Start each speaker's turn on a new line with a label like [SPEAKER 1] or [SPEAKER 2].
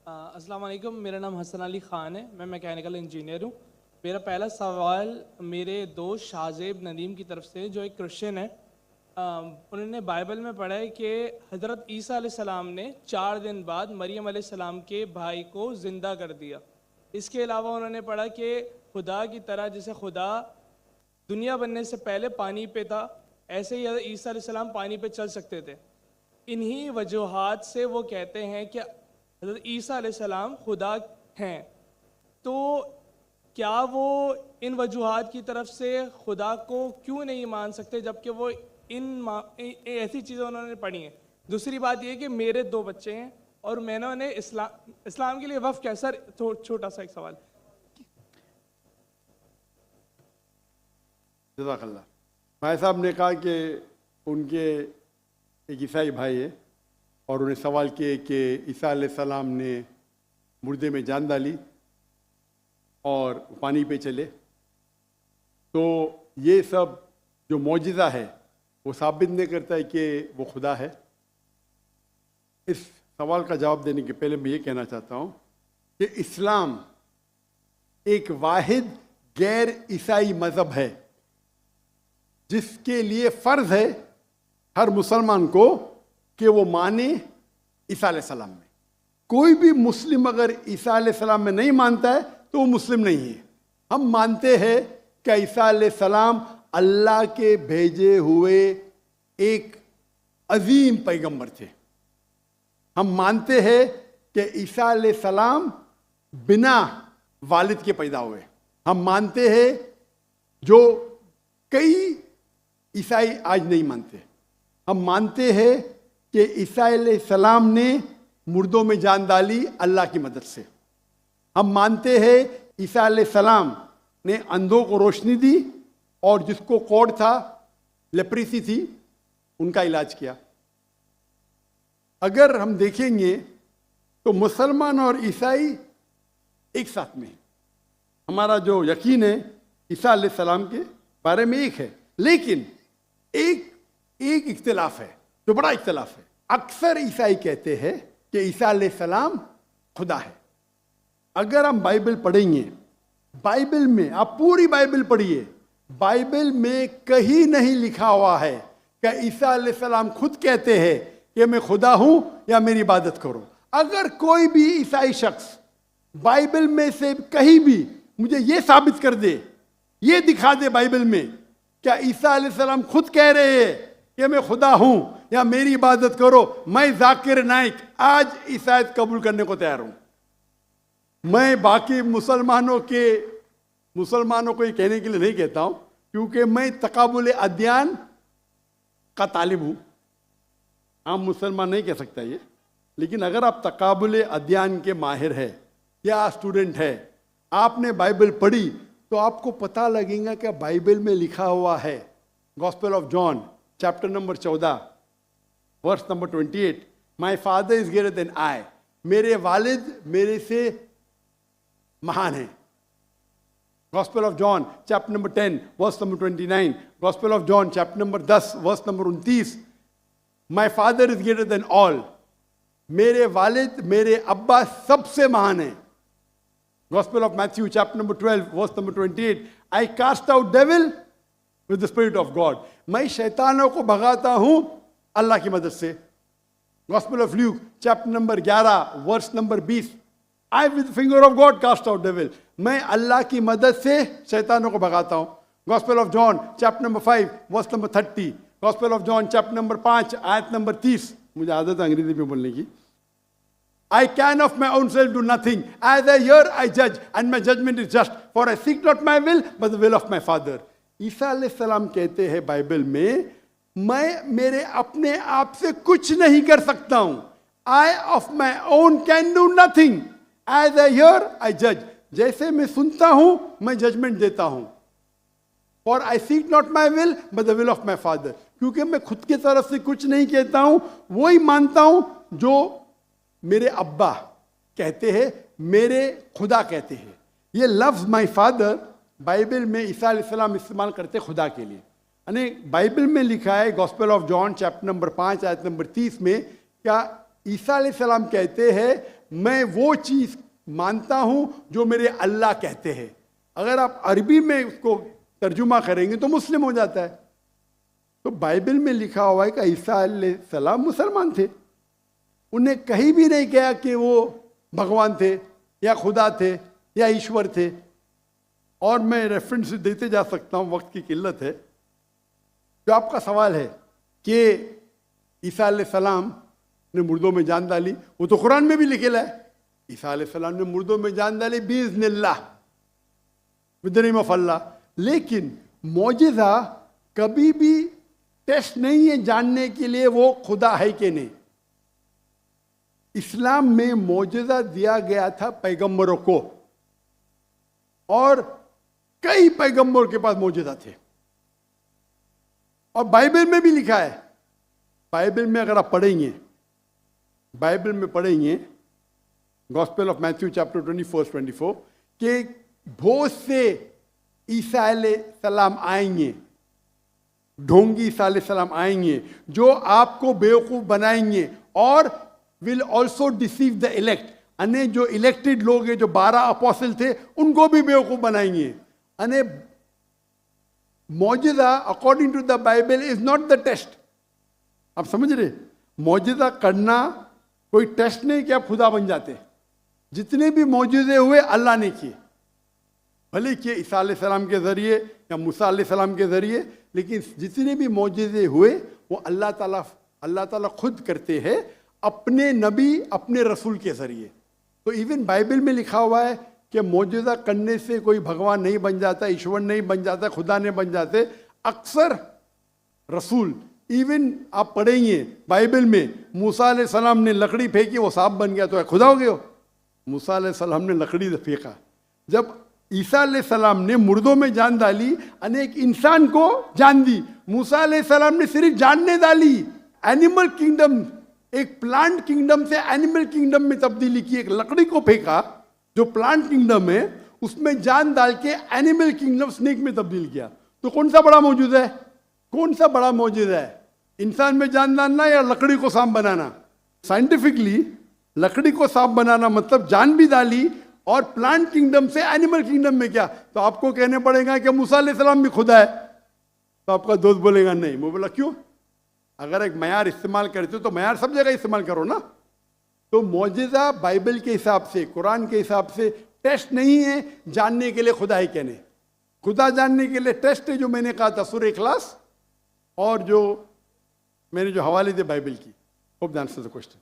[SPEAKER 1] अस्सलाम वालेकुम, मेरा नाम हसन अली ख़ान है। मैं मैकेनिकल इंजीनियर हूँ। मेरा पहला सवाल मेरे दोस्त शाहजेब नदीम की तरफ से, जो एक क्रिश्चियन है। उन्होंने बाइबल में पढ़ा है कि हज़रत ईसा अलैहिस्सलाम ने 4 दिन बाद मरियम अलैहिस्सलाम के भाई को ज़िंदा कर दिया। इसके अलावा उन्होंने पढ़ा कि खुदा की तरह जैसे खुदा दुनिया बनने से पहले पानी पे था, ऐसे ही हज़रत ईसा अलैहिस्सलाम पानी पे चल सकते थे। इन्हीं वजूहात से वो कहते हैं कि हज़रत ईसा अलैहिस्सलाम खुदा हैं। तो क्या वो इन वजूहात की तरफ से खुदा को क्यों नहीं मान सकते, जबकि वो ऐसी चीज़ें उन्होंने पढ़ी हैं। दूसरी बात ये कि मेरे 2 बच्चे हैं और मैंने उन्हें इस्लाम के लिए वफ़ किया। सर छोटा सा एक सवाल।
[SPEAKER 2] जज़ाकल्लाह। भाई साहब ने कहा कि उनके एक ईसाई भाई है और उन्हें सवाल किए कि ईसा अलैहिस्सलाम ने मुर्दे में जान डाली और पानी पे चले, तो ये सब जो मौजिज़ा है वो साबित नहीं करता है कि वो खुदा है। इस सवाल का जवाब देने के पहले मैं ये कहना चाहता हूँ कि इस्लाम एक वाहिद गैर ईसाई मज़हब है जिसके लिए फ़र्ज़ है हर मुसलमान को कि वो माने ईसा अलैहिस्सलाम में। कोई भी मुस्लिम अगर ईसा अलैहिस्सलाम में नहीं मानता है तो वो मुस्लिम नहीं है। हम मानते हैं कि ईसा अलैहिस्सलाम अल्लाह के भेजे हुए एक अजीम पैगंबर थे। हम मानते हैं कि ईसा अलैहिस्सलाम बिना वालिद के पैदा हुए। हम मानते हैं जो कई ईसाई आज नहीं मानते। हम मानते हैं कि ईसा अलैहिस्सलाम ने मुर्दों में जान डाली अल्लाह की मदद से। हम मानते हैं ईसा अलैहिस्सलाम ने अंधों को रोशनी दी और जिसको कोढ़ था, लेप्रेसी थी, उनका इलाज किया। अगर हम देखेंगे तो मुसलमान और ईसाई एक साथ में हैं। हमारा जो यकीन है ईसा अलैहिस्सलाम के बारे में एक है, लेकिन एक इख्तिलाफ है जो बड़ा इख्तिलाफ है। अक्सर ईसाई कहते हैं कि ईसा अलैहिस्सलाम खुदा है। अगर हम बाइबल पढ़ेंगे, बाइबल में आप पूरी बाइबल पढ़िए, बाइबल में कहीं नहीं लिखा हुआ है कि ईसा अलैहिस्सलाम खुद कहते हैं कि मैं खुदा हूं या मेरी इबादत करो। अगर कोई भी ईसाई शख्स बाइबल में से कहीं भी मुझे ये साबित कर दे, ये दिखा दे बाइबल में क्या ईसा अलैहिस्सलाम खुद कह रहे हैं कि मैं खुदा हूं या मेरी इबादत करो, मैं जाकिर नाइक आज ईसाईयत कबूल करने को तैयार हूं। मैं बाकी मुसलमानों को ये कहने के लिए नहीं कहता हूं, क्योंकि मैं तकाबुल अदयान का तालिब हूं। आम मुसलमान नहीं कह सकता ये, लेकिन अगर आप तकाबुल अदयान के माहिर है या स्टूडेंट है, आपने बाइबल पढ़ी तो आपको पता लगेगा कि बाइबल में लिखा हुआ है, gospel of John chapter number 14 verse number 28, my father is greater than I, मेरे वालिद मेरे से महान है। Gospel of John chapter number 10 verse number 29, gospel of John chapter number 10 verse number 29, my father is greater than all, मेरे वालिद मेरे अब्बा सबसे महान है। Gospel of Matthew chapter number 12 verse number 28, I cast out devil with the spirit of God, मैं शैतानों को भगाता हूं अल्लाह की मदद से। Gospel of Luke chapter number 11 verse number 20, I with the finger of God cast out devil, मैं अल्लाह की मदद से शैतानों को भगाता हूं। Gospel of John chapter number 5 verse number 30, Gospel of John chapter number 5 आयत नंबर 30, मुझे आदत है अंग्रेजी में बोलने की। I can of my own self do nothing. As I hear, I judge, and my judgment is just. For I seek not my will, but the will of my Father. ईसा अलैहिस्सलाम कहते हैं बाइबल में, मैं मेरे अपने आप से कुछ नहीं कर सकता हूं। I of my own can do nothing. As I hear, I judge. जैसे मैं सुनता हूं, मैं जजमेंट देता हूं। For I seek not my will, but the will of my Father. क्योंकि मैं खुद की तरफ से कुछ नहीं कहता हूं, वही मानता हूं जो मेरे अब्बा कहते हैं, मेरे खुदा कहते हैं। ये लफ्ज़ माई फादर बाइबल में ईसा अलैहिस्सलाम इस्तेमाल करते खुदा के लिए। यानी बाइबल में लिखा है gospel of John chapter number 5 आयत नंबर 30 में, क्या ईसा अलैहिस्सलाम कहते हैं मैं वो चीज मानता हूं जो मेरे अल्लाह कहते हैं। अगर आप अरबी में उसको तर्जुमा करेंगे तो मुस्लिम हो जाता है। तो बाइबल में लिखा हुआ है कि ईसा अलैहिस्सलाम मुसलमान थे, उन्हें कहीं भी नहीं कहा कि वो भगवान थे या खुदा थे या ईश्वर थे। और मैं रेफरेंस देते जा सकता हूं, वक्त की किल्लत है। जो आपका सवाल है कि ईसा अलैहिस्सलाम ने मुर्दों में जान डाली, वो तो कुरान में भी लिखेला है, ईसा अलैहिस्सलाम ने मुर्दों में जान डाली बिइज़्निल्लाह, विद द नेम ऑफ अल्लाह। लेकिन मौजिज़ा कभी भी टेस्ट नहीं है जानने के लिए वो खुदा है कि नहीं। इस्लाम में मौजिज़ा दिया गया था पैगंबरों को, और कई पैगंबरों के पास मौजिज़ा थे। और बाइबल में भी लिखा है, बाइबल में अगर आप पढ़ेंगे, बाइबल में पढ़ेंगे गॉस्पेल ऑफ मैथ्यू चैप्टर 24 कि बहुत से ईसा अलैहिस्सलाम आएंगे, ढोंगी ईसा अलैहिस्सलाम आएंगे जो आपको बेवकूफ बनाएंगे, और will also deceive the elect, अने जो इलेक्टेड लोग हैं, जो 12 अपोस्टल थे, उनको भी बेवकूफ बनाएंगे। अने मौजिज़ा according to the Bible is not the test. आप समझ रहे, मौजिज़ा करना कोई टेस्ट नहीं कि आप खुदा बन जाते। जितने भी मौजूदे हुए अल्लाह ने किए, भले कि ईसा अलैहिस्सलाम के जरिए या मूसा अलैहिस्सलाम के जरिए, लेकिन जितने भी मौजूदे हुए वो अल्लाह ताला खुद करते हैं अपने नबी, अपने रसूल के जरिए। तो इवन बाइबल में लिखा हुआ है कि मौजूदा करने से कोई भगवान नहीं बन जाता, ईश्वर नहीं बन जाता, खुदा नहीं बन जाते। अक्सर रसूल, इवन आप पढ़ेंगे बाइबल में, मूसा अलैहिस्सलाम ने लकड़ी फेंकी, वो सांप बन गया, तो खुदा हो गया। मूसा अलैहिस्सलाम ने लकड़ी फेंका। जब ईसा अलैहिस्सलाम ने मुर्दों में जान डाली, अनेक इंसान को जान दी। मूसा अलैहिस्सलाम ने सिर्फ जान नहीं डाली, एनिमल किंगडम, एक प्लांट किंगडम से एनिमल किंगडम में तब्दीली की। एक लकड़ी को फेंका जो प्लांट किंगडम है, उसमें जान डाल के एनिमल किंगडम स्नेक में तब्दील किया। तो कौन सा बड़ा मौजूद है? कौन सा बड़ा मौजूद है? इंसान में जान डालना या लकड़ी को सांप बनाना? साइंटिफिकली लकड़ी को सांप बनाना मतलब जान भी डाली, और प्लांट किंगडम से एनिमल किंगडम में क्या? तो आपको कहने पड़ेगा कि मूसा अलैहिस्सलाम भी खुदा है। तो आपका दोस्त बोलेगा नहीं। मैं बोला क्यों? अगर एक मयार इस्तेमाल करते हो तो मयार सब जगह इस्तेमाल करो ना। तो मौजिज़ा बाइबल के हिसाब से, कुरान के हिसाब से टेस्ट नहीं है जानने के लिए खुदा है कहने। खुदा जानने के लिए टेस्ट है जो मैंने कहा था सूरह इखलास, और जो मैंने जो हवाले दिए बाइबल की। Hope that answers the question.